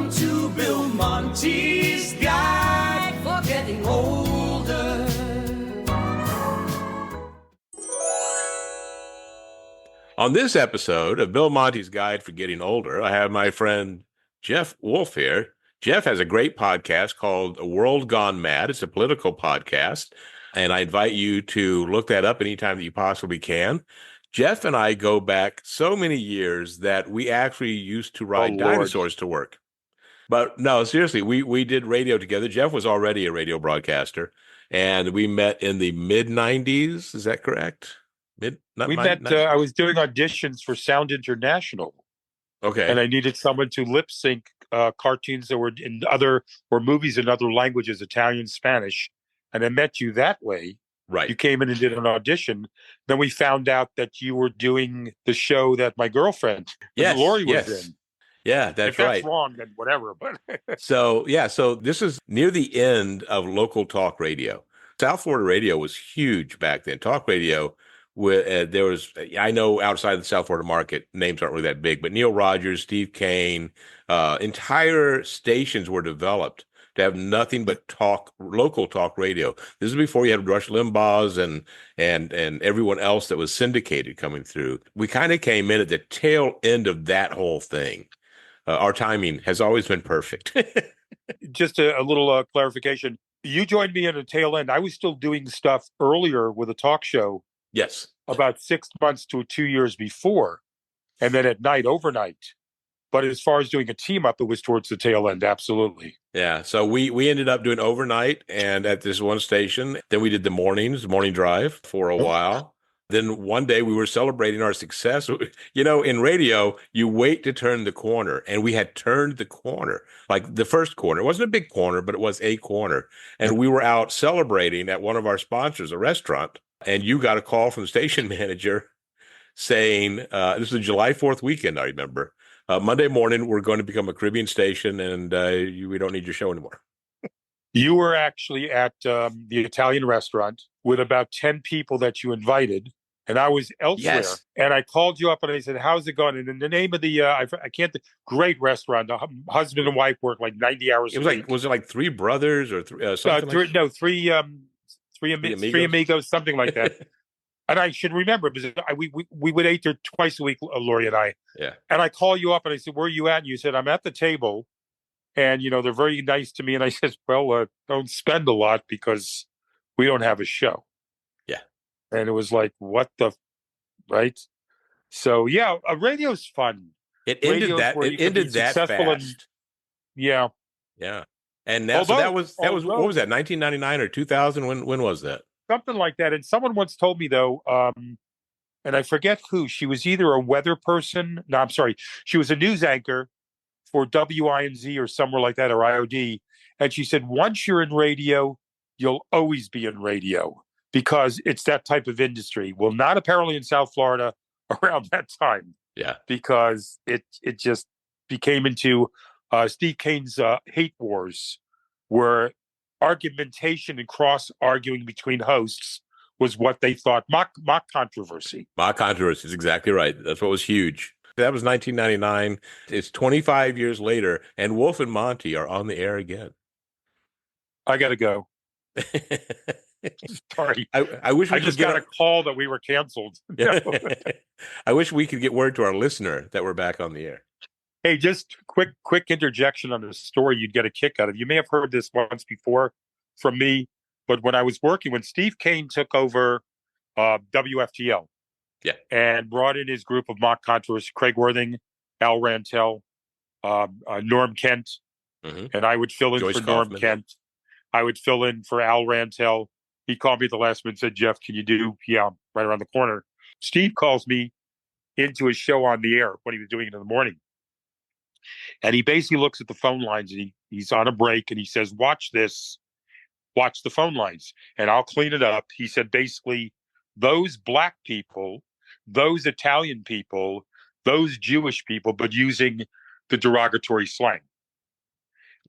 Welcome to Bill Monty's Guide for Getting Older. On this episode of Bill Monty's Guide for Getting Older, I have my friend Jeff Wolf here. Jeff has a great podcast called A World Gone Mad. It's a political podcast, and I invite you to look that up anytime that you possibly can. Jeff and I go back so many years that we actually used to ride dinosaurs to work. But no, seriously, we did radio together. Jeff was already a radio broadcaster, and we met in the mid-90s. Is that correct? We met, I was doing auditions for Sound International. Okay. And I needed someone to lip sync cartoons that were or movies in other languages, Italian, Spanish. And I met you that way. Right. You came in and did an audition. Then we found out that you were doing the show that my girlfriend, Lori, was in. Yeah, that's right. If that's wrong, then whatever. But So this is near the end of local talk radio. South Florida radio was huge back then. Talk radio, I know outside of the South Florida market, names aren't really that big, but Neil Rogers, Steve Kane, entire stations were developed to have nothing but local talk radio. This is before you had Rush Limbaugh's and everyone else that was syndicated coming through. We kind of came in at the tail end of that whole thing. Our timing has always been perfect. Just a little clarification. You joined me at the tail end. I was still doing stuff earlier with a talk show. Yes. About 6 months to 2 years before. And then at night, overnight. But as far as doing a team up, it was towards the tail end. Absolutely. Yeah. So we ended up doing overnight and at this one station. Then we did the morning drive for a while. Then one day we were celebrating our success. You know, in radio, you wait to turn the corner. And we had turned the corner, like the first corner. It wasn't a big corner, but it was a corner. And we were out celebrating at one of our sponsors, a restaurant. And you got a call from the station manager saying, this was a July 4th weekend, I remember. Monday morning, we're going to become a Caribbean station, and we don't need your show anymore. You were actually at the Italian restaurant with about 10 people that you invited, and I was elsewhere. Yes. And I called you up, and I said, how's it going? And in the name of the, great restaurant, the husband and wife worked like 90 hours a week. Was it like Three Brothers or something? Three amigos, something like that. And I should remember because we would eat there twice a week, Lori and I. Yeah. And I call you up and I said, where are you at? And you said, I'm at the table. And, they're very nice to me. And I said, well, don't spend a lot because we don't have a show. Yeah. And it was like, what the, right? So, yeah, radio's fun. It ended that fast. Yeah. Yeah. And now, so that was what was that, 1999 or 2000? When was that? Something like that. And someone once told me, though, and I forget who, she was either a weather person. No, I'm sorry. She was a news anchor for WINZ or somewhere like that, or IOD. And she said, once you're in radio, you'll always be in radio because it's that type of industry. Well, not apparently in South Florida around that time. Yeah. Because it just became into Steve Kane's hate wars, where argumentation and cross-arguing between hosts was what they thought mock controversy. Mock controversy is exactly right. That's what was huge. That was 1999. It's 25 years later, and Wolf and Monty are on the air again. I got to go. Sorry. I wish I just got a call that we were canceled. I wish we could get word to our listener that we're back on the air. Hey, just quick interjection on the story you'd get a kick out of. You may have heard this once before from me, but when Steve Kane took over WFTL, and brought in his group of mock controversy, Craig Worthing, Al Rantel, Norm Kent, and I would fill in Joyce for Kaufman. Norm Kent. I would fill in for Al Rantel. He called me at the last minute and said, Jeff, can you do? Yeah, right around the corner. Steve calls me into his show on the air when he was doing it in the morning. And he basically looks at the phone lines and he's on a break and he says, watch this, watch the phone lines and I'll clean it up. He said, basically, those black people, those Italian people, those Jewish people, but using the derogatory slang.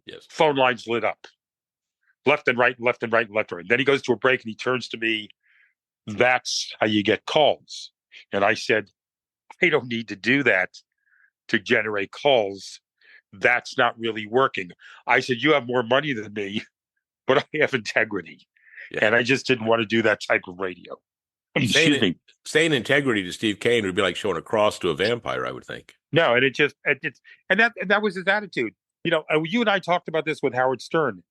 Yes. Phone lines lit up. Left and right, left and right, left and right. Then he goes to a break and he turns to me. That's how you get calls. And I said, I don't need to do that to generate calls. that's not really working. I said, you have more money than me, but I have integrity. Yeah. And I just didn't want to do that type of radio. Excuse me. Saying integrity to Steve Kane would be like showing a cross to a vampire, I would think. No, and that was his attitude. You and I talked about this with Howard Stern.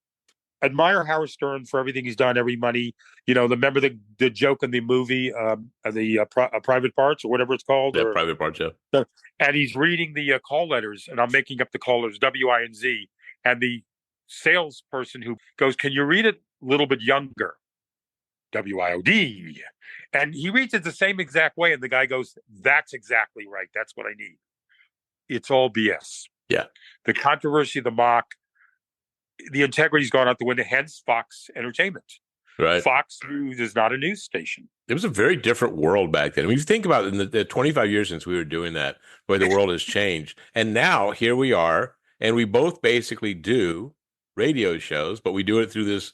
Admire Howard Stern for everything he's done, every money. Remember the joke in the movie, Private Parts or whatever it's called? Yeah, Private Parts, yeah. And he's reading the call letters, and I'm making up the call letters, W-I-N-Z. And the salesperson who goes, can you read it a little bit younger? W-I-O-D. And he reads it the same exact way, and the guy goes, that's exactly right. That's what I need. It's all BS. Yeah. The controversy, the mock, the integrity's gone out the window, hence Fox Entertainment. Right. Fox News is not a news station. It was a very different world back then. I mean, if you think about it, in the 25 years since we were doing that, the way the world has changed. And now here we are, and we both basically do radio shows, but we do it through this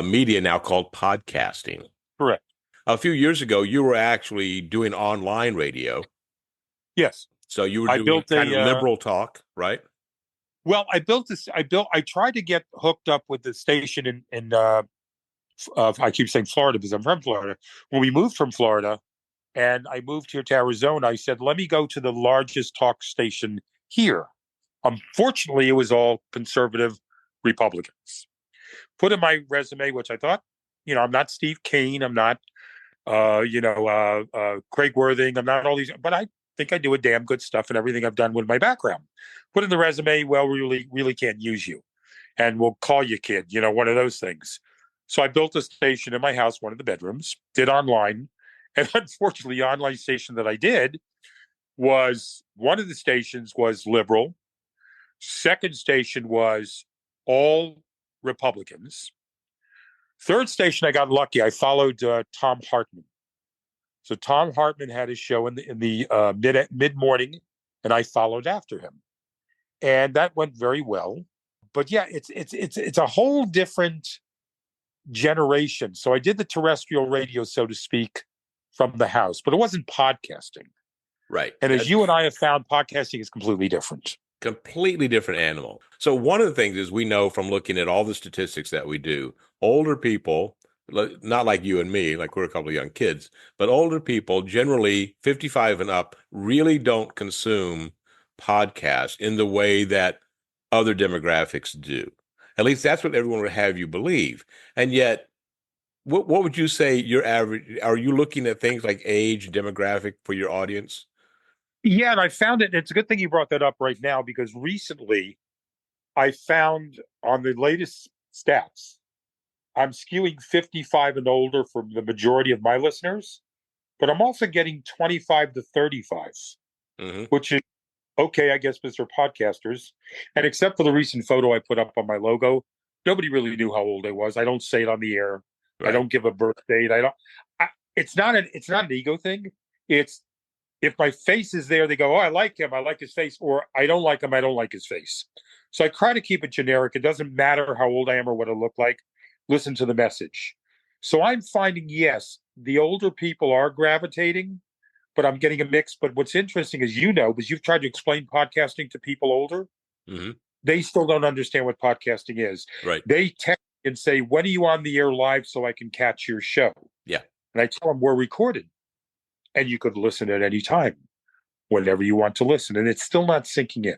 media now called podcasting. Correct. A few years ago, you were actually doing online radio. Yes. So you were doing kind of liberal talk, right? Well, I tried to get hooked up with the station in I keep saying Florida because I'm from Florida. When we moved from Florida and I moved here to Arizona, I said, let me go to the largest talk station here. Unfortunately, it was all conservative Republicans. Put in my resume, which I thought, I'm not Steve Kane. I'm not, Craig Worthing. I'm not all these, but I think I do a damn good stuff and everything I've done with my background. Put in the resume, well, we really can't use you. And we'll call you kid, one of those things. So I built a station in my house, one of the bedrooms, did online. And unfortunately, the online station that I did was, one of the stations was liberal. Second station was all Republicans. Third station, I got lucky. I followed Tom Hartman. So Tom Hartman had his show in the mid-morning, and I followed after him. And that went very well. But yeah, it's a whole different generation. So I did the terrestrial radio, so to speak, from the house, but it wasn't podcasting. Right. And as you and I have found, podcasting is completely different. Completely different animal. So one of the things is we know from looking at all the statistics that we do, older people, not like you and me, like we're a couple of young kids, but older people, generally 55 and up, really don't consume podcasts in the way that other demographics do. At least that's what everyone would have you believe. And yet, what would you say your average, are you looking at things like age, demographic for your audience? Yeah, and I found it. It's a good thing you brought that up right now, because recently I found on the latest stats, I'm skewing 55 and older for the majority of my listeners, but I'm also getting 25 to 35, which is okay, I guess, Mr. Podcasters. And except for the recent photo I put up on my logo, nobody really knew how old I was. I don't say it on the air. Right. I don't give a birth date. It's not an ego thing. It's, if my face is there, they go, oh, I like him. I like his face. Or I don't like him. I don't like his face. So I try to keep it generic. It doesn't matter how old I am or what I look like. Listen to the message. So I'm finding, yes, the older people are gravitating, but I'm getting a mix. But what's interesting is, because you've tried to explain podcasting to people older, they still don't understand what podcasting is. Right. They text and say, when are you on the air live so I can catch your show? Yeah. And I tell them we're recorded. And you could listen at any time, whenever you want to listen. And it's still not sinking in.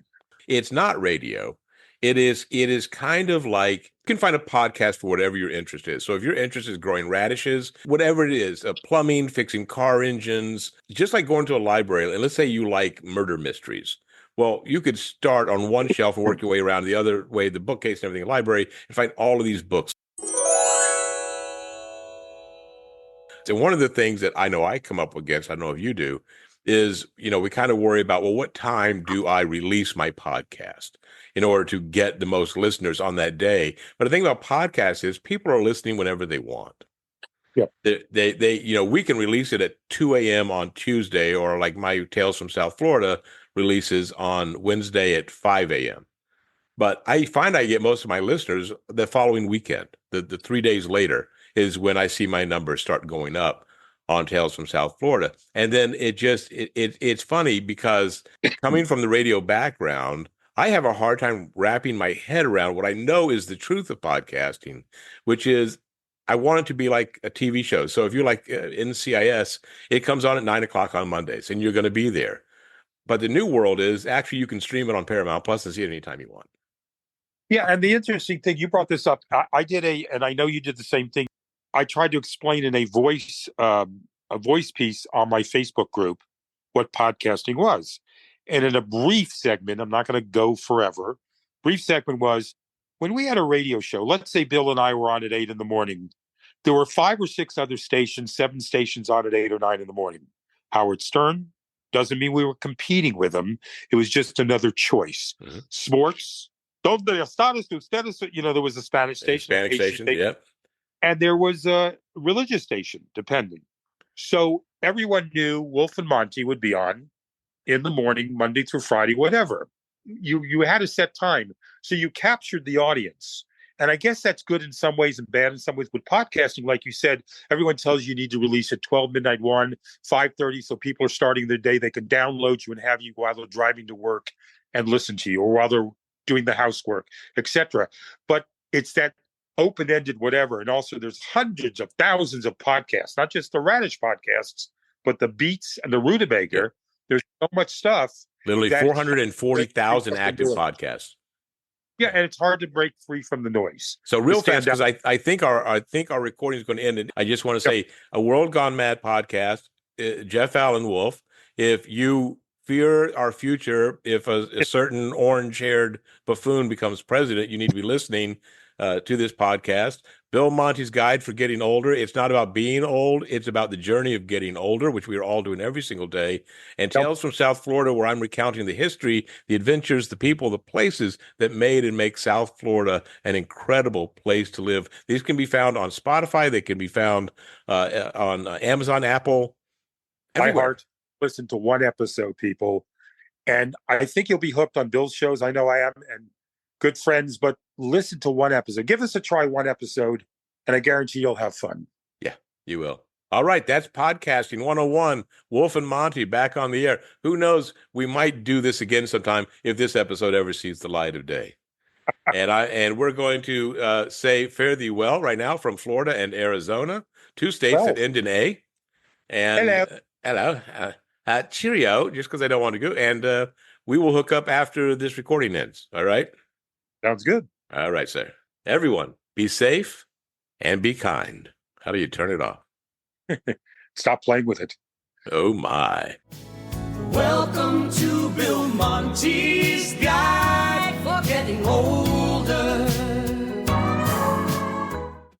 It's not radio. It is kind of like, you can find a podcast for whatever your interest is. So if your interest is growing radishes, whatever it is, plumbing, fixing car engines, just like going to a library, and let's say you like murder mysteries. Well, you could start on one shelf and work your way around the other way, the bookcase and everything, library, and find all of these books. And one of the things that I know I come up against, I don't know if you do, is, we kind of worry about, well, what time do I release my podcast in order to get the most listeners on that day? But the thing about podcasts is people are listening whenever they want. Yeah. They we can release it at 2 a.m. on Tuesday, or like my Tales from South Florida releases on Wednesday at 5 a.m. But I find I get most of my listeners the following weekend, the 3 days later is when I see my numbers start going up on Tales from South Florida. And then it's funny because coming from the radio background, I have a hard time wrapping my head around what I know is the truth of podcasting, which is I want it to be like a TV show. So if you're like NCIS, it comes on at 9 o'clock on Mondays and you're going to be there. But the new world is actually you can stream it on Paramount Plus and see it anytime you want. Yeah, and the interesting thing, you brought this up. I did and I know you did the same thing. I tried to explain in a voice piece on my Facebook group what podcasting was. And in a brief segment, I'm not going to go forever. Brief segment was when we had a radio show, let's say Bill and I were on at 8 in the morning. There were 5 or 6 other stations, 7 stations on at 8 or 9 in the morning. Howard Stern doesn't mean we were competing with them. It was just another choice. Mm-hmm. Sports. There was a Spanish station. Spanish station, yep. And there was a religious station, depending. So everyone knew Wolf and Monty would be on in the morning, Monday through Friday, whatever. You had a set time. So you captured the audience. And I guess that's good in some ways and bad in some ways. With podcasting, like you said, everyone tells you need to release at 12 midnight 1, 5:30, so people are starting their day. They can download you and have you while they're driving to work and listen to you, or while they're doing the housework, etc. But it's that open-ended whatever. And also there's hundreds of thousands of podcasts, not just the Radish podcasts, but the Beats and the Rutabaga. Yeah. There's so much stuff. Literally 440,000 active podcasts. Yeah, and it's hard to break free from the noise. So real fast, because I think our recording is going to end. And I just want to say, A World Gone Mad podcast, Jeff Allen Wolf. If you fear our future, if a certain orange-haired buffoon becomes president, you need to be listening to this podcast. Bill Monty's Guide for Getting Older. It's not about being old. It's about the journey of getting older, which we are all doing every single day. And Tales from South Florida, where I'm recounting the history, the adventures, the people, the places that made and make South Florida an incredible place to live. These can be found on Spotify. They can be found on Amazon, Apple, everywhere. iHeart. Listen to one episode, people. And I think you'll be hooked on Bill's shows. I know I am, and good friends, but listen to one episode. Give us a try, one episode, and I guarantee you'll have fun. Yeah, you will. All right, that's Podcasting 101. Wolf and Monty back on the air. Who knows? We might do this again sometime if this episode ever sees the light of day. And we're going to say fare thee well right now from Florida and Arizona, 2 states that end in A. And hello. Cheerio, just because I don't want to go. And we will hook up after this recording ends. All right? Sounds good. All right, sir. Everyone, be safe and be kind. How do you turn it off? Stop playing with it. Oh, my. Welcome to Bill Monty's Guide for Getting Old.